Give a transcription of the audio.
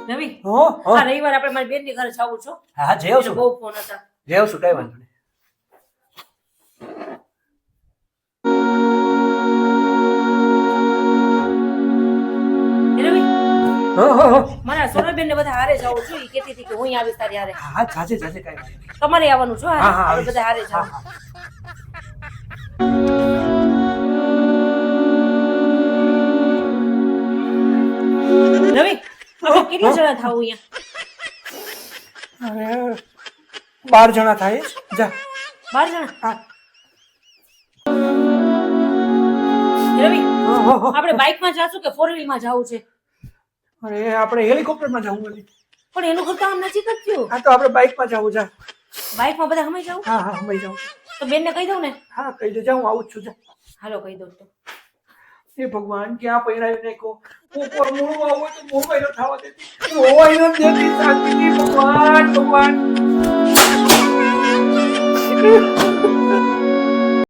રવિ, હો હો આ રવિવાર આપણે મારી બેનની ઘરે જાવું છો. હા જેવ છું બહુ ફોન હતા. જેવ છું કઈ વાંધો નહીં. રવિ, હો હો હો મારા સોનલબેન ને બધા હારે જાવું છું. ઈ કહેતી હતી કે હું આવીશ તારી હારે. હા જાજે જાજે કઈ વાંધો નહીં. તમારે આવવાનું છો? હા હા આપણે આવીશ. બધા હારે હા જાવું. હા રવિ, આપણે કેટલા જણા થાવું અહીંયા? અરે 12 જણા થાય છે. જા 12 જણા. હા રવિ, હો હો હો. આપણે બાઇકમાં જાશું કે ફોર વ્હીલમાં જાવું છે? અરે આપણે હેલિકોપ્ટરમાં જવું છે. પણ એનું ઘર તો આમ નજીક જ થયું. હા તો આપણે બાઇકમાં જવું જા. બાઇકમાં બધા હમે જાવું? હા હા અમે જાઉં. તો બેનને કહી દઉં ને? હા કહી દે જા હું આવું જ છું જા. હાલો કહી દઉં તો. એ ભગવાન ક્યાં પહેરાવી નાખો ઉપર મૂળું આવું તો મોબાઈલ ન થવા દેતી મોબાઈલ ન દેતી શાંતિથી ભગવાન ભગવાન